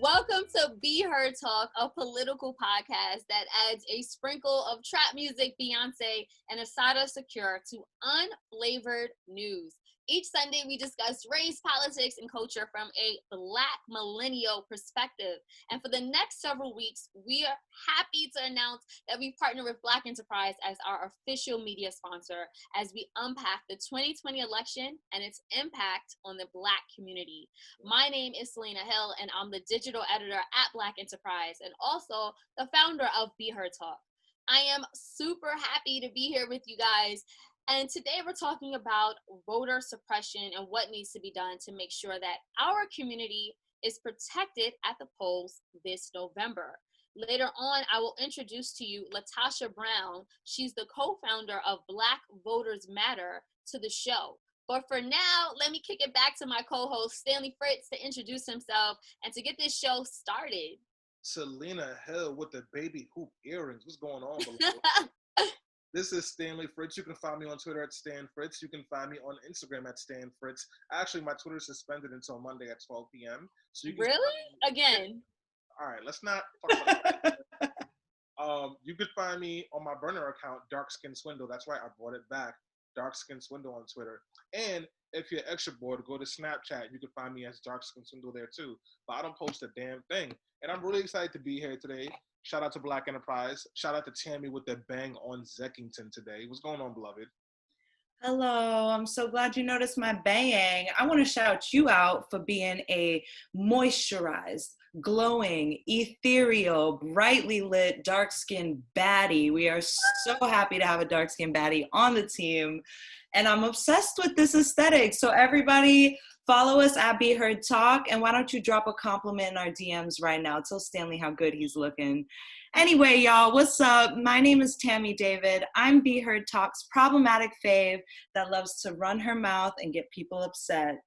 Welcome to Be Her Talk, a political podcast that adds a sprinkle of trap music, Beyonce, and a side of Secure to unflavored news. Each Sunday, we discuss race, politics, and culture from a Black millennial perspective. And for the next several weeks, we are happy to announce that we partner with Black Enterprise as our official media sponsor as we unpack the 2020 election and its impact on the Black community. My name is Selena Hill, and I'm the digital editor at Black Enterprise and also the founder of Be Her Talk. I am super happy to be here with you guys. And today we're talking about voter suppression and what needs to be done to make sure that our community is protected at the polls this November. Later on, I will introduce to you LaTosha Brown. She's the co-founder of Black Voters Matter to the show. But for now, let me kick it back to my co-host, Stanley Fritz, to introduce himself and to get this show started. Selena Hill with the baby hoop earrings. What's going on? This is Stanley Fritz. You can find me on Twitter at Stan Fritz. You can find me on Instagram at Stan Fritz. Actually, my Twitter is suspended until Monday at 12 p.m. So you can Again? All right, let's not talk about that. You could find me on my burner account, Dark Skin Swindle. That's right, I brought it back. Dark Skin Swindle on Twitter. And if you're extra bored, go to Snapchat. You can find me as Dark Skin Swindle there too. But I don't post a damn thing. And I'm really excited to be here today. Shout out to Black Enterprise. Shout out to Tammie with the bang on Zeckington today. What's going on, beloved? Hello, I'm so glad you noticed my bang. I want to shout you out for being a moisturized, glowing, ethereal, brightly lit, dark-skinned baddie. We are so happy to have a dark-skinned baddie on the team. And I'm obsessed with this aesthetic. So everybody follow us at Be Heard Talk. And why don't you drop a compliment in our DMs right now? Tell Stanley how good he's looking. Anyway, y'all, what's up? My name is Tammie David. I'm Be Heard Talk's problematic fave that loves to run her mouth and get people upset.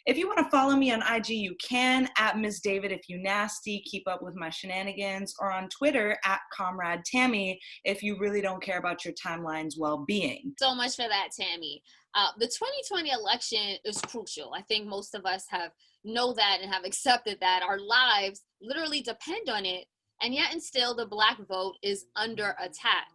If you want to follow me on IG, you can, at Miss David if you nasty, keep up with my shenanigans, or on Twitter at Comrade Tammie if you really don't care about your timeline's well-being. So much for that, Tammie. The 2020 election is crucial. I think most of us know that and have accepted that our lives literally depend on it. And yet and still the Black vote is under attack.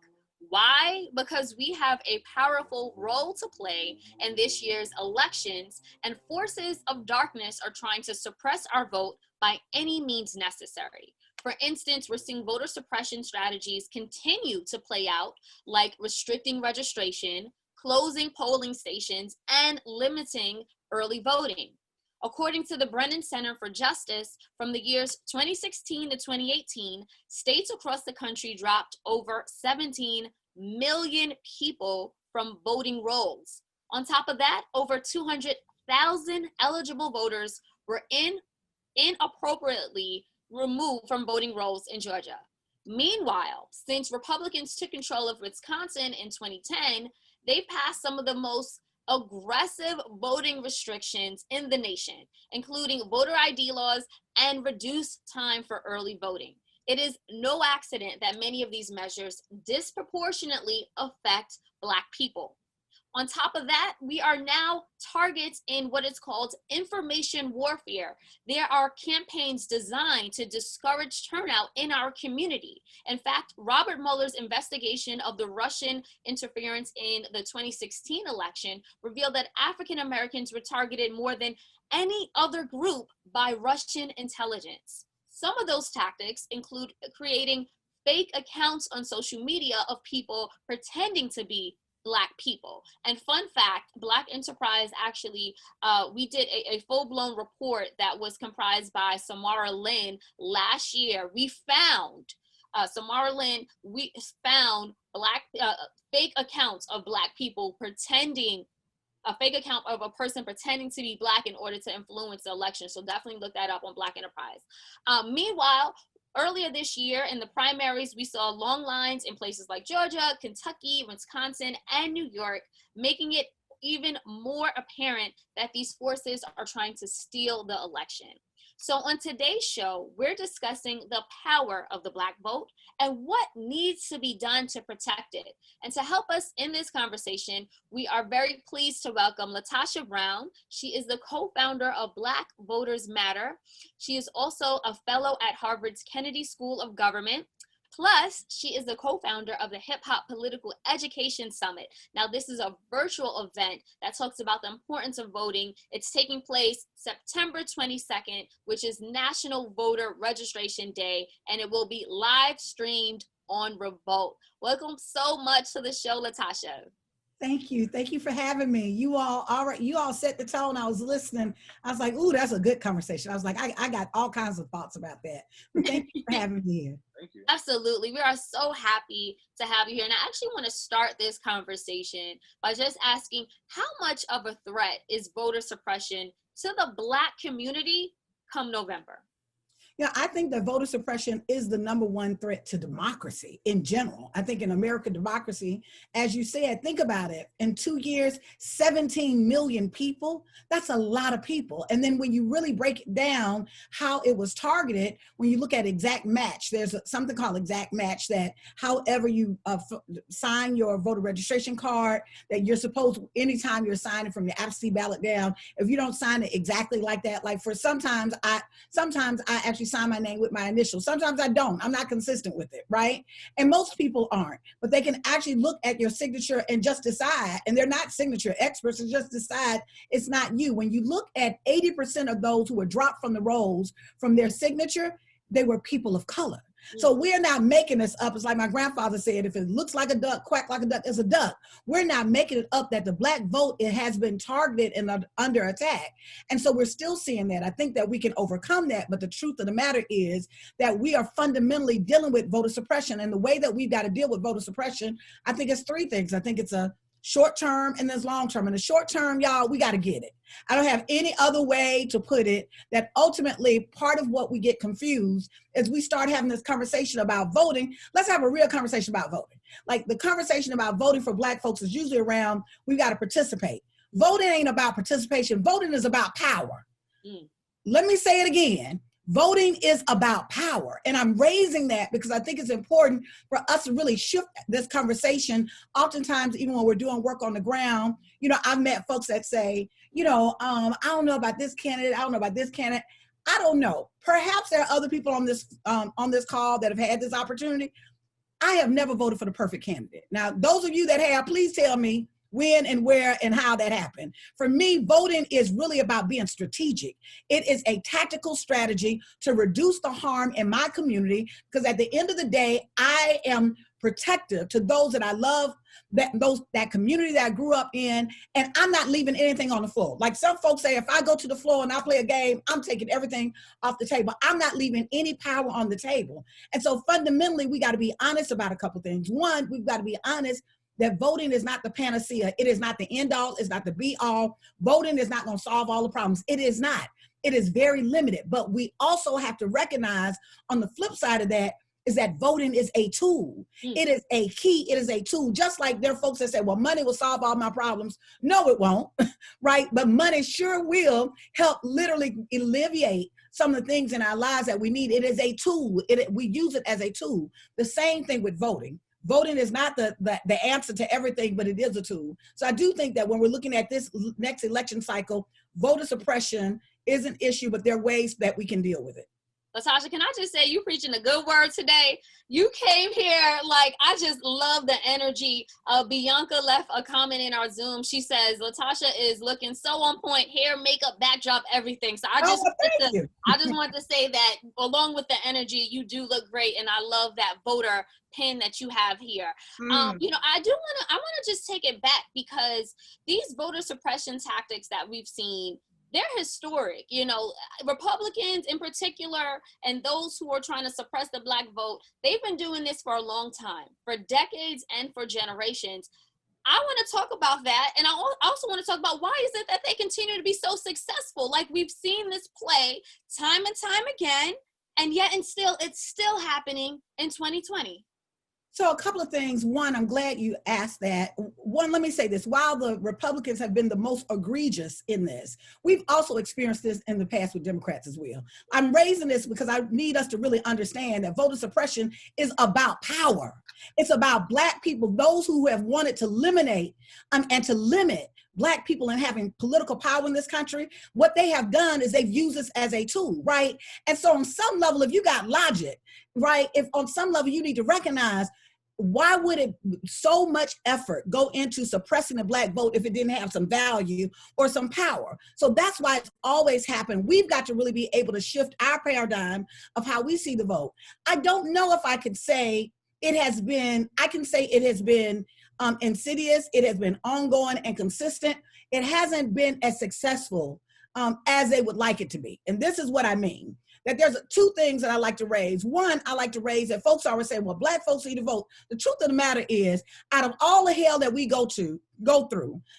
Why? Because we have a powerful role to play in this year's elections, and forces of darkness are trying to suppress our vote by any means necessary. For instance, we're seeing voter suppression strategies continue to play out, like restricting registration, closing polling stations, and limiting early voting. According to the Brennan Center for Justice, from the years 2016 to 2018, states across the country dropped over 17 million people from voting rolls. On top of that, over 200,000 eligible voters were inappropriately removed from voting rolls in Georgia. Meanwhile, since Republicans took control of Wisconsin in 2010, they passed some of the most aggressive voting restrictions in the nation, including voter ID laws and reduced time for early voting. It is no accident that many of these measures disproportionately affect Black people. On top of that, we are now targets in what is called information warfare. There are campaigns designed to discourage turnout in our community. In fact, Robert Mueller's investigation of the Russian interference in the 2016 election revealed that African Americans were targeted more than any other group by Russian intelligence. Some of those tactics include creating fake accounts on social media of people pretending to be Black people. And fun fact, Black Enterprise actually, we did a full-blown report that was comprised by Samara Lynn last year. We found, Samara Lynn, we found fake accounts of Black people pretending, a fake account of a person pretending to be Black in order to influence the election. So definitely look that up on Black Enterprise. Meanwhile, earlier this year in the primaries, we saw long lines in places like Georgia, Kentucky, Wisconsin, and New York, making it even more apparent that these forces are trying to steal the election. So on today's show, we're discussing the power of the Black vote and what needs to be done to protect it. And to help us in this conversation, we are very pleased to welcome LaTosha Brown. She is the co-founder of Black Voters Matter. She is also a fellow at Harvard's Kennedy School of Government. Plus, she is the co-founder of the Hip Hop Political Education Summit. Now, this is a virtual event that talks about the importance of voting. It's taking place September 22nd, which is National Voter Registration Day, and it will be live streamed on Revolt. Welcome so much to the show, LaTosha. Thank you. Thank you for having me. You all set the tone. I was listening. I was like, ooh, that's a good conversation. I was like, I got all kinds of thoughts about that. But thank you for having me here. Thank you. Absolutely. We are so happy to have you here. And I actually want to start this conversation by just asking, how much of a threat is voter suppression to the Black community come November? Yeah, I think that voter suppression is the number one threat to democracy in general. I think in American democracy, as you said, think about it. In 2 years, 17 million people, that's a lot of people. And then when you really break it down, how it was targeted, when you look at exact match, there's something called exact match that however you sign your voter registration card, that you're supposed, anytime you're signing from your absentee ballot down, if you don't sign it exactly like that, like for sometimes I actually sign my name with my initials. Sometimes I don't. I'm not consistent with it, right? And most people aren't, but they can actually look at your signature and just decide, and they're not signature experts, and just decide it's not you. When you look at 80% of those who were dropped from the rolls from their signature, they were people of color. So we're not making this up. It's like my grandfather said, if it looks like a duck, quack like a duck, it's a duck. We're not making it up that the Black vote, it has been targeted and under attack. And so we're still seeing that. I think that we can overcome that. But the truth of the matter is that we are fundamentally dealing with voter suppression. And the way that we've got to deal with voter suppression, I think it's three things. I think it's a short term and there's long term. In the short term, y'all, we got to get it. I don't have any other way to put it, that ultimately part of what we get confused is we start having this conversation about voting. Let's have a real conversation about voting. Like the conversation about voting for Black folks is usually around, we got to participate. Voting ain't about participation. Voting is about power. Let me say it again. Voting is about power. And I'm raising that because I think it's important for us to really shift this conversation. Oftentimes, even when we're doing work on the ground, you know, I've met folks that say, you know, I don't know about this candidate. I don't know about this candidate. I don't know. Perhaps there are other people on this call that have had this opportunity. I have never voted for the perfect candidate. Now, those of you that have, please tell me when and where and how that happened. For me, voting is really about being strategic. It is a tactical strategy to reduce the harm in my community, because at the end of the day, I am protective to those that I love, that community that I grew up in, and I'm not leaving anything on the floor. Like some folks say, if I go to the floor and I play a game, I'm taking everything off the table. I'm not leaving any power on the table. And so fundamentally, we got to be honest about a couple things. One, we've got to be honest that voting is not the panacea. It is not the end all. It's not the be all. Voting is not going to solve all the problems. It is not. It is very limited. But we also have to recognize on the flip side of that is that voting is a tool. It is a key. It is a tool. Just like there are folks that say, well, money will solve all my problems. No, it won't, right? But money sure will help literally alleviate some of the things in our lives that we need. It is a tool. We use it as a tool. The same thing with voting. Voting is not the answer to everything, but it is a tool. So I do think that when we're looking at this next election cycle, voter suppression is an issue, but there are ways that we can deal with it. LaTosha, can I just say you preaching a good word today? You came here, like, I just love the energy. Bianca left a comment in our Zoom. She says, LaTosha is looking so on point, hair, makeup, backdrop, everything. So I just want to say that along with the energy, you do look great. And I love that voter pin that you have here. You know, I want to just take it back, because these voter suppression tactics that we've seen, they're historic. You know, Republicans in particular, and those who are trying to suppress the Black vote, they've been doing this for a long time, for decades and for generations. I want to talk about that. And I also want to talk about why is it that they continue to be so successful? Like, we've seen this play time and time again, and yet it's still happening in 2020. So a couple of things. One, I'm glad you asked that. One, let me say this. While the Republicans have been the most egregious in this, we've also experienced this in the past with Democrats as well. I'm raising this because I need us to really understand that voter suppression is about power. It's about Black people, those who have wanted to eliminate and to limit Black people in having political power in this country. What they have done is they've used this as a tool, right? And so on some level, if you got logic, right, if on some level you need to recognize, why would it so much effort go into suppressing the Black vote if it didn't have some value or some power? So that's why it's always happened. We've got to really be able to shift our paradigm of how we see the vote. I don't know if I could say it has been, I can say it has been insidious, it has been ongoing and consistent. It hasn't been as successful as they would like it to be. And this is what I mean. That there's two things that I like to raise. One, I like to raise that folks always say, well, Black folks need to vote. The truth of the matter is, out of all the hell that we go through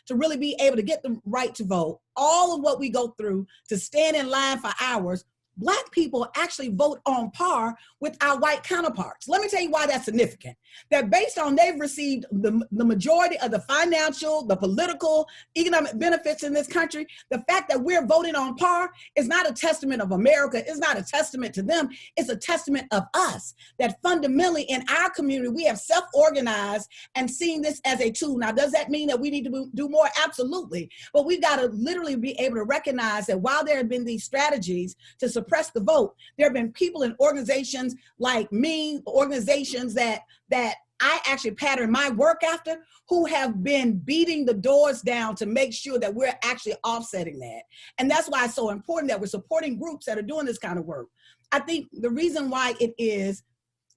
to really be able to get the right to vote, all of what we go through to stand in line for hours, Black people actually vote on par with our white counterparts. Let me tell you why that's significant. That based on they've received the majority of the financial, the political, economic benefits in this country, the fact that we're voting on par is not a testament of America. It's not a testament to them. It's a testament of us. That fundamentally in our community, we have self-organized and seen this as a tool. Now, does that mean that we need to do more? Absolutely. But we've got to literally be able to recognize that while there have been these strategies to suppress the vote, there have been people in organizations like me, organizations that I actually pattern my work after, who have been beating the doors down to make sure that we're actually offsetting that. And that's why it's so important that we're supporting groups that are doing this kind of work. I think the reason why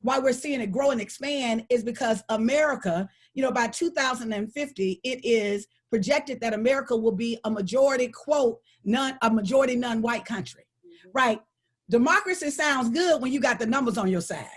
we're seeing it grow and expand is because America, by 2050, it is projected that America will be a majority, quote, majority non-white country, right? Democracy sounds good when you got the numbers on your side,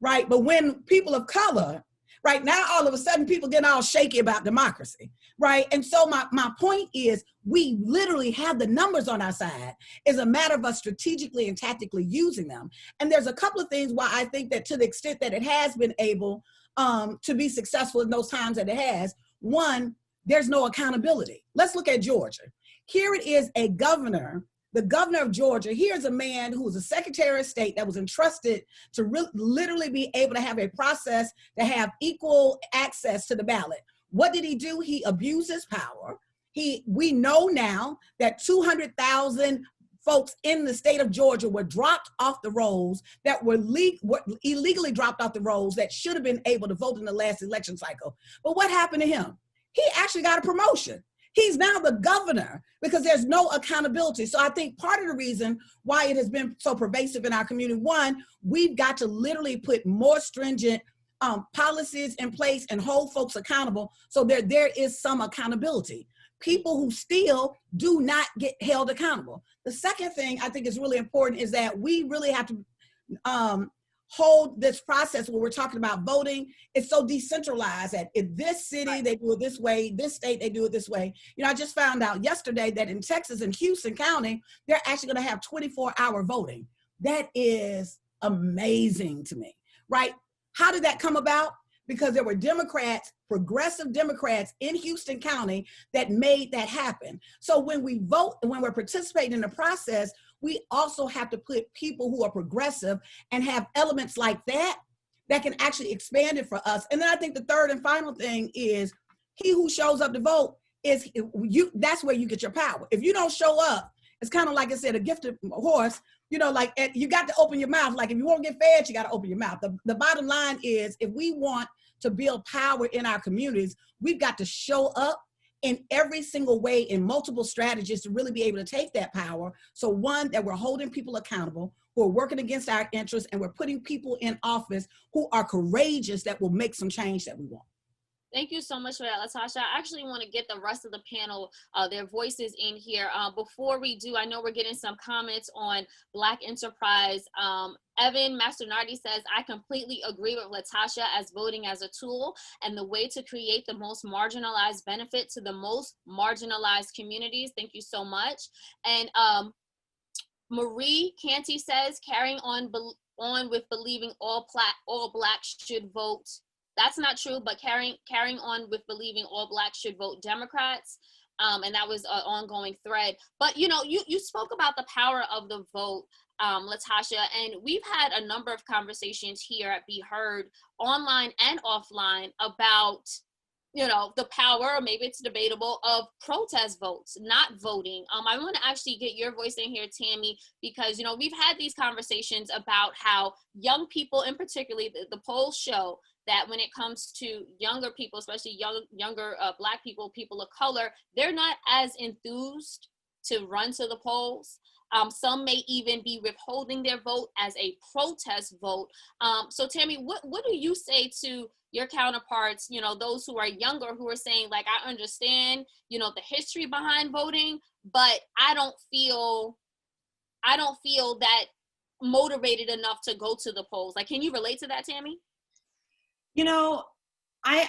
right? But when people of color, right now, all of a sudden people get all shaky about democracy, right? And so my point is, we literally have the numbers on our side. It's a matter of us strategically and tactically using them. And there's a couple of things why I think that to the extent that it has been able to be successful in those times that it has, one, there's no accountability. Let's look at Georgia. Here it is a governor, the governor of Georgia. Here's a man who was a Secretary of State that was entrusted to literally be able to have a process to have equal access to the ballot. What did he do? He abused his power. We know now that 200,000 folks in the state of Georgia were dropped off the rolls, that were illegally dropped off the rolls, that should have been able to vote in the last election cycle. But what happened to him? He actually got a promotion. He's now the governor because there's no accountability. So I think part of the reason why it has been so pervasive in our community, one, we've got to literally put more stringent policies in place and hold folks accountable so there is some accountability. People who steal do not get held accountable. The second thing I think is really important is that we really have to hold this process where we're talking about voting. It's so decentralized that in this city, they do it this way, this state, they do it this way. I just found out yesterday that in Texas and Houston County, they're actually gonna have 24-hour voting. That is amazing to me, right? How did that come about? Because there were Democrats, progressive Democrats in Houston County that made that happen. So when we vote, when we're participating in the process, we also have to put people who are progressive and have elements like that can actually expand it for us. And then I think the third and final thing is he who shows up to vote is you. That's where you get your power. If you don't show up, it's kind of like I said, a gifted horse, you got to open your mouth. Like if you want to get fed, you got to open your mouth. The bottom line is if we want to build power in our communities, we've got to show up in every single way in multiple strategies to really be able to take that power. So one, that we're holding people accountable, who are working against our interests, and we're putting people in office who are courageous that will make some change that we want. Thank you so much for that, LaTosha. I actually want to get the rest of the panel, their voices in here. Before we do, I know we're getting some comments on Black Enterprise. Evan Masternardi says, I completely agree with LaTosha as voting as a tool and the way to create the most marginalized benefit to the most marginalized communities. Thank you so much. And Marie Canty says, carrying on with believing all Blacks should vote that's not true, but carrying on with believing all Blacks should vote Democrats. And that was an ongoing thread. But, you know, you spoke about the power of the vote, LaTosha, and we've had a number of conversations here at Be Heard, online and offline, about, you know, the power, or maybe it's debatable, of protest votes, not voting. I want to actually get your voice in here, Tammie, because, you know, we've had these conversations about how young people, in particular, the polls show that when it comes to younger people, especially younger Black people, people of color, they're not as enthused to run to the polls. Some may even be withholding their vote as a protest vote. So Tammie, what do you say to your counterparts, you know, those who are younger, who are saying, like, I understand, you know, the history behind voting, but I don't feel that motivated enough to go to the polls? Like, can you relate to that, Tammie? You know, I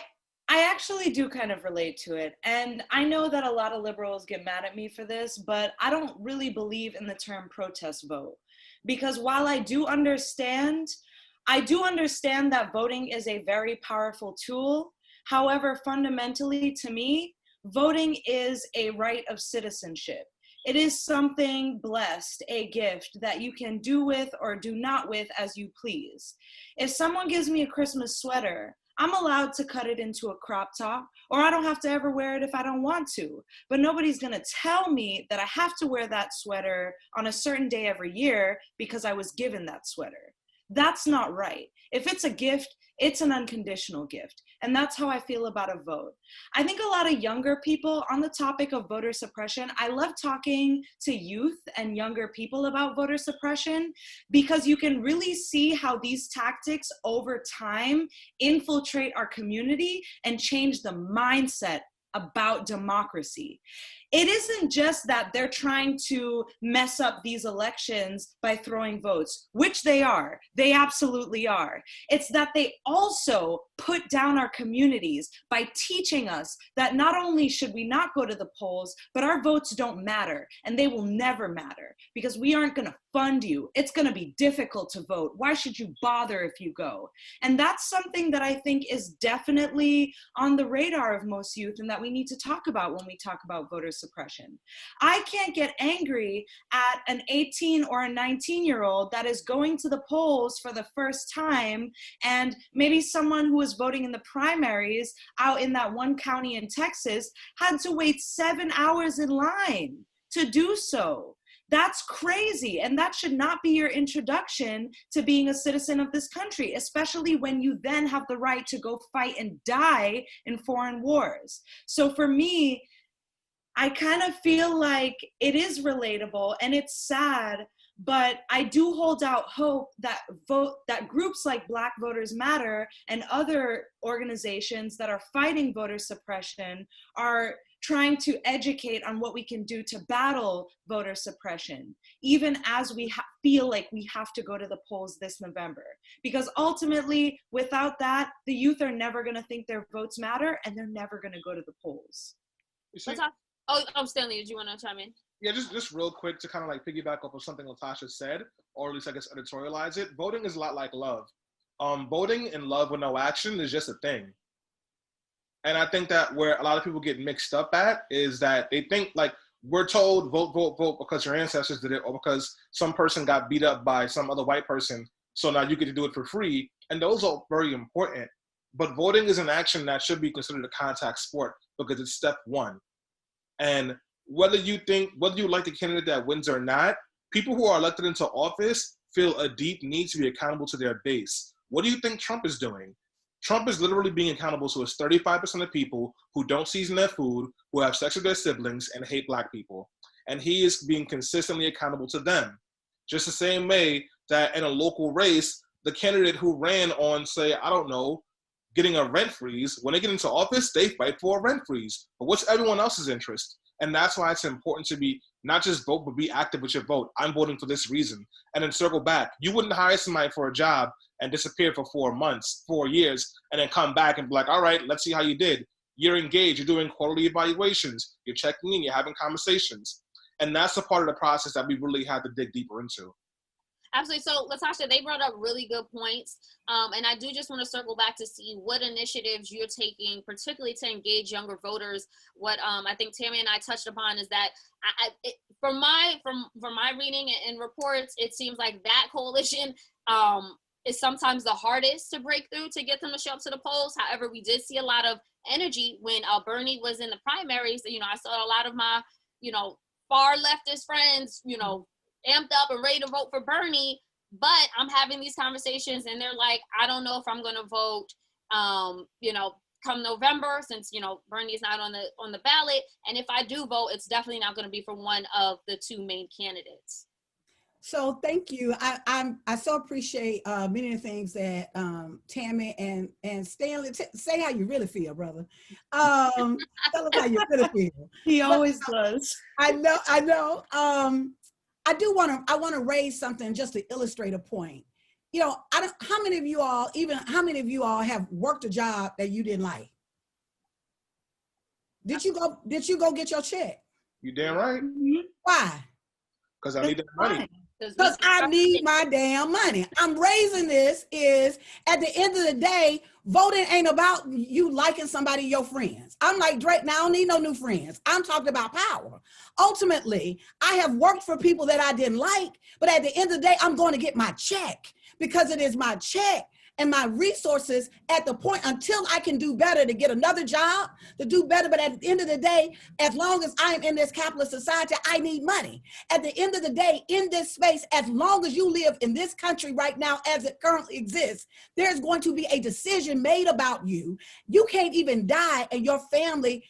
actually do kind of relate to it. And I know that a lot of liberals get mad at me for this, but I don't really believe in the term protest vote. Because while I do understand that voting is a very powerful tool. However, fundamentally, to me, voting is a right of citizenship. It is something blessed, a gift that you can do with or do not with as you please. If someone gives me a Christmas sweater, I'm allowed to cut it into a crop top, or I don't have to ever wear it if I don't want to. But nobody's gonna tell me that I have to wear that sweater on a certain day every year because I was given that sweater. That's not right. If it's a gift, it's an unconditional gift. And that's how I feel about a vote. I think a lot of younger people, on the topic of voter suppression, I love talking to youth and younger people about voter suppression, because you can really see how these tactics over time infiltrate our community and change the mindset about democracy. It isn't just that they're trying to mess up these elections by throwing votes, which they are. They absolutely are. It's that they also put down our communities by teaching us that not only should we not go to the polls, but our votes don't matter, and they will never matter because we aren't going to fund you. It's going to be difficult to vote. Why should you bother if you go? And that's something that I think is definitely on the radar of most youth and that we need to talk about when we talk about voter suppression. I can't get angry at an 18 or a 19-year-old that is going to the polls for the first time, and maybe someone who was voting in the primaries out in that one county in Texas had to wait 7 hours in line to do so. That's crazy, and that should not be your introduction to being a citizen of this country, especially when you then have the right to go fight and die in foreign wars. So for me, I kind of feel like it is relatable and it's sad, but I do hold out hope that groups like Black Voters Matter and other organizations that are fighting voter suppression are trying to educate on what we can do to battle voter suppression, even as we feel like we have to go to the polls this November. Because ultimately, without that, the youth are never gonna think their votes matter, and they're never gonna go to the polls. Stanley, did you wanna chime in? Yeah, just real quick to kind of like piggyback off of something LaTosha said, or at least I guess editorialize it. Voting is a lot like love. Voting and love with no action is just a thing. And I think that where a lot of people get mixed up at is that they think like we're told vote, vote, vote because your ancestors did it or because some person got beat up by some other white person. So now you get to do it for free. And those are very important. But voting is an action that should be considered a contact sport because it's step one. And whether you like the candidate that wins or not, people who are elected into office feel a deep need to be accountable to their base. What do you think Trump is doing? Trump is literally being accountable to his 35% of people who don't season their food, who have sex with their siblings, and hate Black people. And he is being consistently accountable to them. Just the same way that in a local race, the candidate who ran on, say, I don't know, getting a rent freeze, when they get into office, they fight for a rent freeze. But what's everyone else's interest? And that's why it's important to be, not just vote, but be active with your vote. I'm voting for this reason. And then circle back. You wouldn't hire somebody for a job and disappear for 4 months, 4 years, and then come back and be like, all right, let's see how you did. You're engaged, you're doing quarterly evaluations, you're checking in, you're having conversations. And that's the part of the process that we really have to dig deeper into. Absolutely. So, LaTosha, they brought up really good points. And I do just want to circle back to see what initiatives you're taking, particularly to engage younger voters. What I think Tammie and I touched upon is that from my reading and reports, it seems like that coalition is sometimes the hardest to break through to get them to show up to the polls. However, we did see a lot of energy when Bernie was in the primaries. You know, I saw a lot of my, far leftist friends, amped up and ready to vote for Bernie, but I'm having these conversations and they're like, I don't know if I'm going to vote, come November, since, Bernie is not on the ballot. And if I do vote, it's definitely not going to be for one of the two main candidates. So thank you. I so appreciate many of the things that Tammie and Stanley, say how you really feel, brother. Tell us how you really feel. He always does. I know. I want to raise something just to illustrate a point. How many of you all have worked a job that you didn't like? Did you go get your check? You damn right. Why? Because I need that money. Because I need my damn money. I'm raising this is, at the end of the day, voting ain't about you liking somebody, your friends. I'm like Drake, now I don't need no new friends. I'm talking about power. Ultimately, I have worked for people that I didn't like, but at the end of the day, I'm going to get my check because it is my check and my resources at the point until I can do better to get another job, to do better. But at the end of the day, as long as I'm in this capitalist society, I need money. At the end of the day, in this space, as long as you live in this country right now, as it currently exists, there's going to be a decision made about you. You can't even die and your family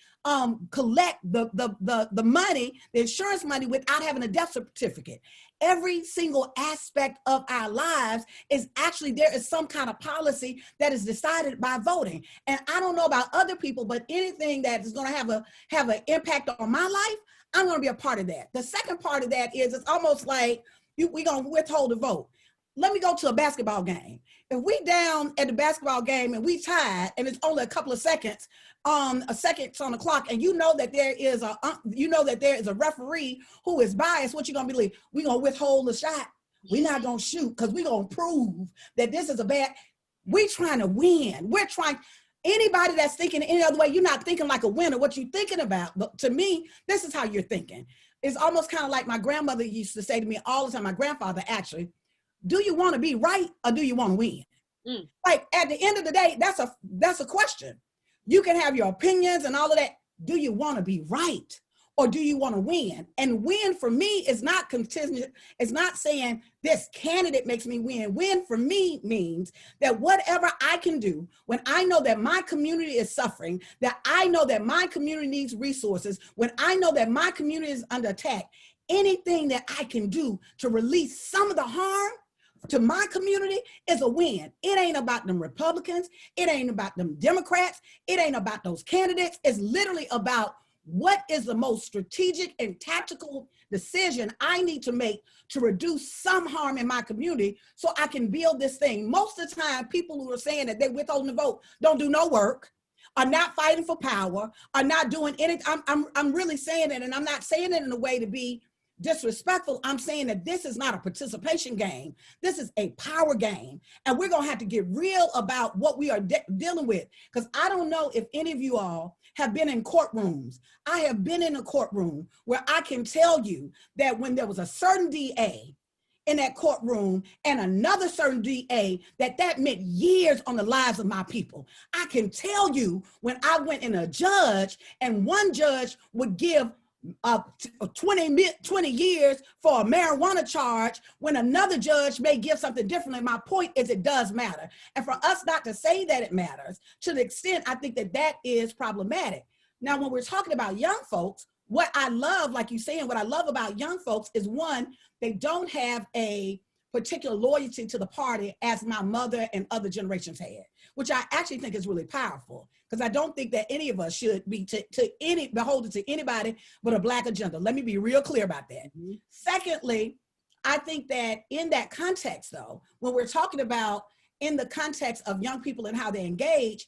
collect the money, the insurance money, without having a death certificate. Every single aspect of our lives is actually, there is some kind of policy that is decided by voting. And I don't know about other people, but anything that is going to have an impact on my life, I'm going to be a part of that. The second part of that is, it's almost like we're going to withhold the vote. Let me go to a basketball game. If we down at the basketball game and we tied and it's only a couple of seconds, on the clock, and you know that there is a referee who is biased, what you gonna believe? We gonna withhold the shot. We're not gonna shoot because we gonna prove that this is a bad. We trying to win. We're trying. Anybody that's thinking any other way, you're not thinking like a winner. What you thinking about? But to me, this is how you're thinking. It's almost kind of like my grandmother used to say to me all the time. My grandfather actually, do you want to be right or do you want to win? Like at the end of the day, that's a question. You can have your opinions and all of that. Do you want to be right or do you want to win? And win for me is not contingent. It's not saying this candidate makes me win. Win for me means that whatever I can do when I know that my community is suffering, that I know that my community needs resources, when I know that my community is under attack, anything that I can do to release some of the harm to my community is a win. It ain't about them Republicans. It ain't about them Democrats. It ain't about those candidates. It's literally about what is the most strategic and tactical decision I need to make to reduce some harm in my community so I can build this thing. Most of the time, people who are saying that they withholding the vote don't do no work, are not fighting for power, are not doing anything. I'm really saying it, and I'm not saying it in a way to be disrespectful. I'm saying that this is not a participation game. This is a power game. And we're going to have to get real about what we are dealing with. Because I don't know if any of you all have been in courtrooms. I have been in a courtroom where I can tell you that when there was a certain DA in that courtroom and another certain DA, that meant years on the lives of my people. I can tell you when I went in a judge and one judge would give 20 years for a marijuana charge when another judge may give something different. And my point is, it does matter. And for us not to say that it matters, to the extent I think that is problematic. Now, when we're talking about young folks, what I love, like you saying, what I love about young folks is, one, they don't have a particular loyalty to the party as my mother and other generations had, which I actually think is really powerful, because I don't think that any of us should be beholden to anybody but a Black agenda. Let me be real clear about that. Secondly, I think that in that context, though, when we're talking about in the context of young people and how they engage,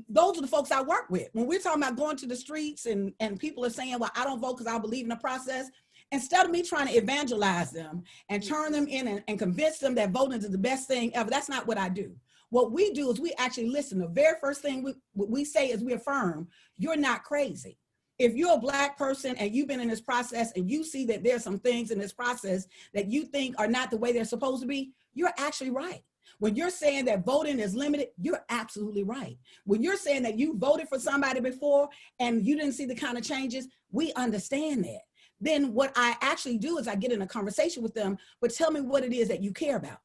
those are the folks I work with. When we're talking about going to the streets and people are saying, well, I don't vote because I believe in the process. instead of me trying to evangelize them and turn them in and convince them that voting is the best thing ever, that's not what I do. What we do is we actually listen. The very first thing we say is we affirm, you're not crazy. If you're a Black person and you've been in this process and you see that there's some things in this process that you think are not the way they're supposed to be, you're actually right. When you're saying that voting is limited, you're absolutely right. When you're saying that you voted for somebody before and you didn't see the kind of changes, we understand that. Then what I actually do is I get in a conversation with them, but tell me what it is that you care about.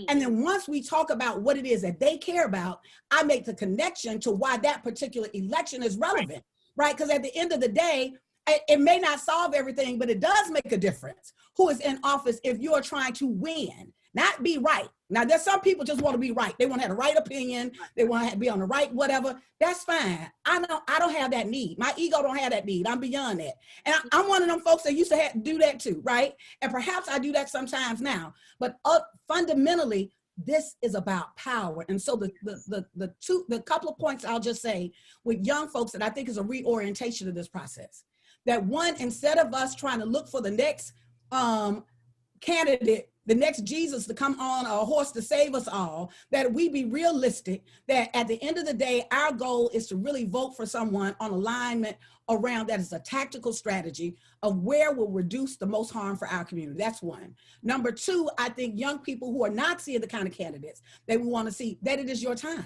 And then once we talk about what it is that they care about, I make the connection to why that particular election is relevant, right? Because at the end of the day, it may not solve everything, but it does make a difference who is in office if you're trying to win, not be right. Now, there's some people just want to be right. They want to have the right opinion. They want to be on the right whatever. That's fine. I don't have that need. My ego don't have that need. I'm beyond that. And I'm one of them folks that used to do that too, right? And perhaps I do that sometimes now. But fundamentally, this is about power. And so the couple of points I'll just say with young folks that I think is a reorientation of this process. That one, instead of us trying to look for the next candidate, the next Jesus to come on a horse to save us all, that we be realistic, that at the end of the day, our goal is to really vote for someone on alignment around that is a tactical strategy of where will reduce the most harm for our community. That's one. Number two, I think young people who are not seeing the kind of candidates that we want to see, that it is your time.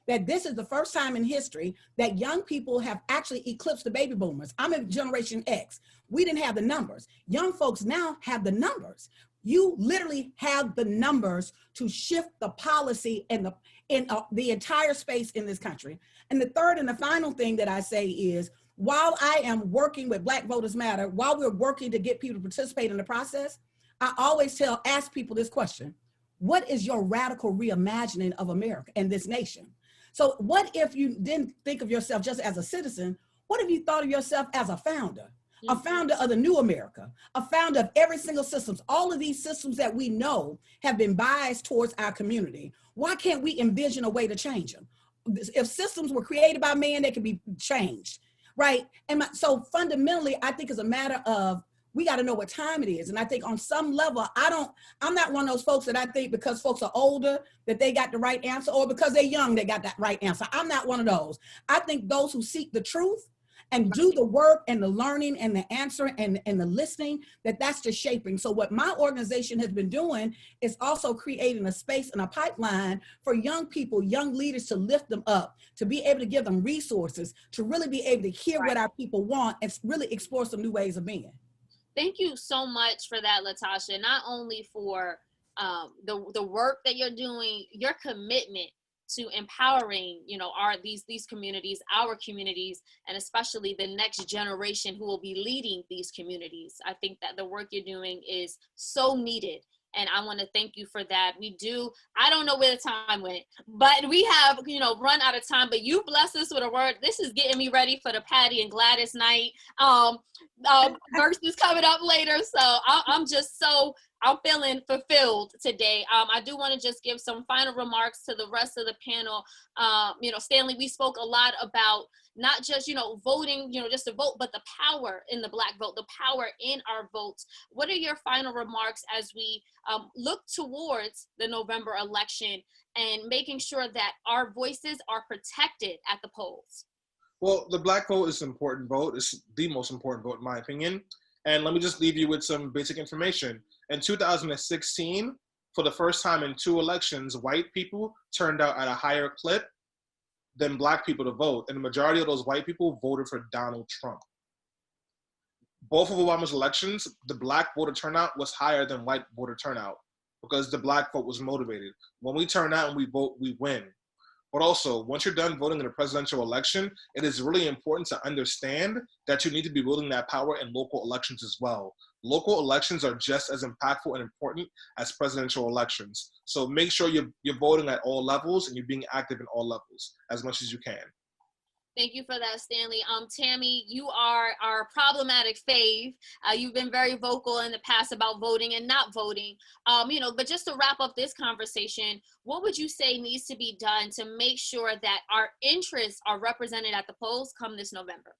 That this is the first time in history that young people have actually eclipsed the baby boomers. I'm in Generation X. We didn't have the numbers. Young folks now have the numbers. You literally have the numbers to shift the policy in the entire space in this country. And the third and the final thing that I say is, while I am working with Black Voters Matter, while we're working to get people to participate in the process, I always ask people this question: what is your radical reimagining of America and this nation? So what if you didn't think of yourself just as a citizen? What if you thought of yourself as a founder of the new America, a founder of every single system? All of these systems that we know have been biased towards our community. Why can't we envision a way to change them? If systems were created by man, they could be changed, right? And so fundamentally, I think it's a matter of, we got to know what time it is. And I think on some level, I'm not one of those folks that I think because folks are older that they got the right answer, or because they're young, they got that right answer. I'm not one of those. I think those who seek the truth and do the work and the learning and the answering and the listening, that's the shaping. So what my organization has been doing is also creating a space and a pipeline for young people, young leaders, to lift them up, to be able to give them resources, to really be able to hear what our people want and really explore some new ways of being. Thank you so much for that, LaTosha, not only for the work that you're doing, your commitment to empowering, these communities, our communities, and especially the next generation who will be leading these communities. I think that the work you're doing is so needed. And I want to thank you for that. I don't know where the time went, but we have, run out of time, but you blessed us with a word. This is getting me ready for the Patty and Gladys night. Verses coming up later. So I'm feeling fulfilled today. I do want to just give some final remarks to the rest of the panel. Stanley, we spoke a lot about not just, voting, just to vote, but the power in the Black vote, the power in our votes. What are your final remarks as we look towards the November election and making sure that our voices are protected at the polls? Well, the Black vote is an important vote. It's the most important vote, in my opinion. And let me just leave you with some basic information. In 2016, for the first time in 2 elections, white people turned out at a higher clip than Black people to vote. And the majority of those white people voted for Donald Trump. Both of Obama's elections, the Black voter turnout was higher than white voter turnout because the Black vote was motivated. When we turn out and we vote, we win. But also, once you're done voting in a presidential election, it is really important to understand that you need to be wielding that power in local elections as well. Local elections are just as impactful and important as presidential elections. So make sure you're voting at all levels and you're being active in all levels as much as you can. Thank you for that, Stanley. Tammie, you are our problematic fave. You've been very vocal in the past about voting and not voting. But just to wrap up this conversation, what would you say needs to be done to make sure that our interests are represented at the polls come this November?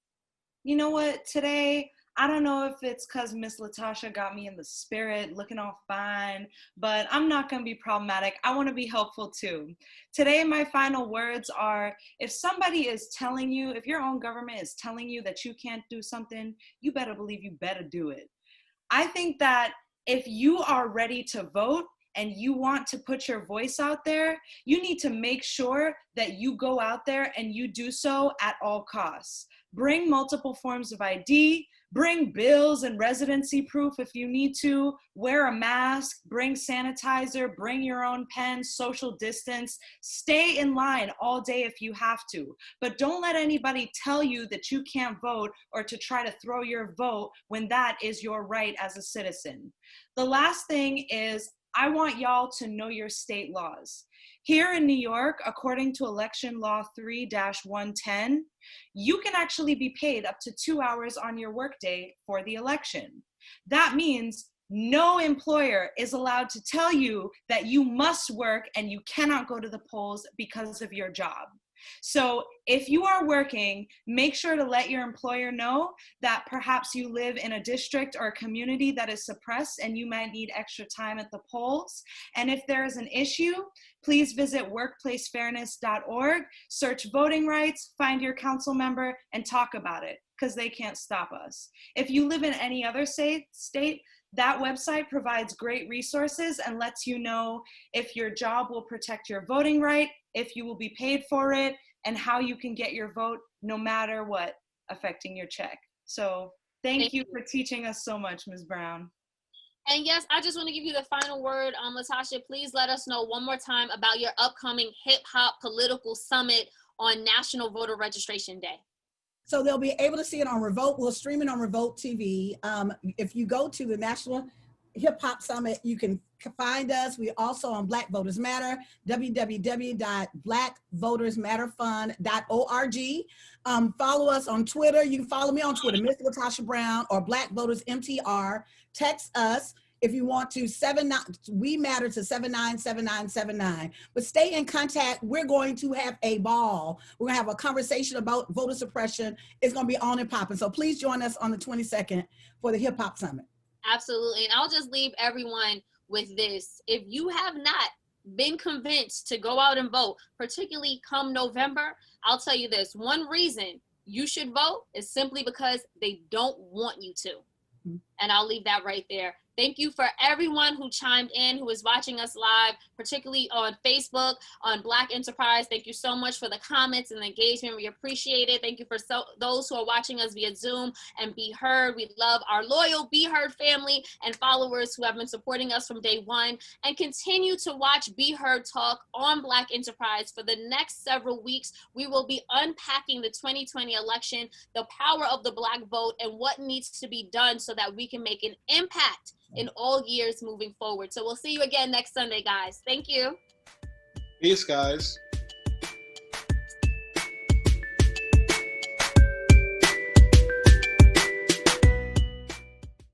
You know what? Today, I don't know if it's because Miss LaTosha got me in the spirit, looking all fine, but I'm not going to be problematic. I want to be helpful too. Today, my final words are, if somebody is telling you, if your own government is telling you that you can't do something, you better believe you better do it. I think that if you are ready to vote and you want to put your voice out there, you need to make sure that you go out there and you do so at all costs. Bring multiple forms of ID, bring bills and residency proof if you need to, wear a mask, bring sanitizer, bring your own pen, social distance, stay in line all day if you have to. But don't let anybody tell you that you can't vote or to try to throw your vote when that is your right as a citizen. The last thing is, I want y'all to know your state laws. Here in New York, according to Election Law 3-110, you can actually be paid up to 2 hours on your workday for the election. That means no employer is allowed to tell you that you must work and you cannot go to the polls because of your job. So if you are working, make sure to let your employer know that perhaps you live in a district or a community that is suppressed and you might need extra time at the polls. And if there is an issue, please visit workplacefairness.org, search voting rights, find your council member, and talk about it, because they can't stop us. If you live in any other state, that website provides great resources and lets you know if your job will protect your voting right, if you will be paid for it, and how you can get your vote no matter what affecting your check. So thank you for teaching us so much, Ms. Brown. And yes, I just want to give you the final word. LaTosha, please let us know one more time about your upcoming Hip Hop Political Summit on National Voter Registration Day. So they'll be able to see it on Revolt. We'll stream it on Revolt TV. If you go to the National Hip Hop Summit, you can find us. We're also on Black Voters Matter, www.blackvotersmatterfund.org. Follow us on Twitter. You can follow me on Twitter, Miss LaTosha Brown or Black Voters MTR. Text us if you want to, we matter to 797979. But stay in contact. We're going to have a ball. We're going to have a conversation about voter suppression. It's going to be on and popping. So please join us on the 22nd for the Hip Hop Summit. Absolutely. And I'll just leave everyone with this. If you have not been convinced to go out and vote, particularly come November, I'll tell you this. One reason you should vote is simply because they don't want you to. And I'll leave that right there. Thank you for everyone who chimed in, who is watching us live, particularly on Facebook, on Black Enterprise. Thank you so much for the comments and the engagement. We appreciate it. Thank you for those who are watching us via Zoom and Be Heard. We love our loyal Be Heard family and followers who have been supporting us from day one. And continue to watch Be Heard Talk on Black Enterprise. For the next several weeks, we will be unpacking the 2020 election, the power of the Black vote, and what needs to be done so that we can make an impact in all years moving forward. So we'll see you again next Sunday, guys. Thank you. Peace, guys.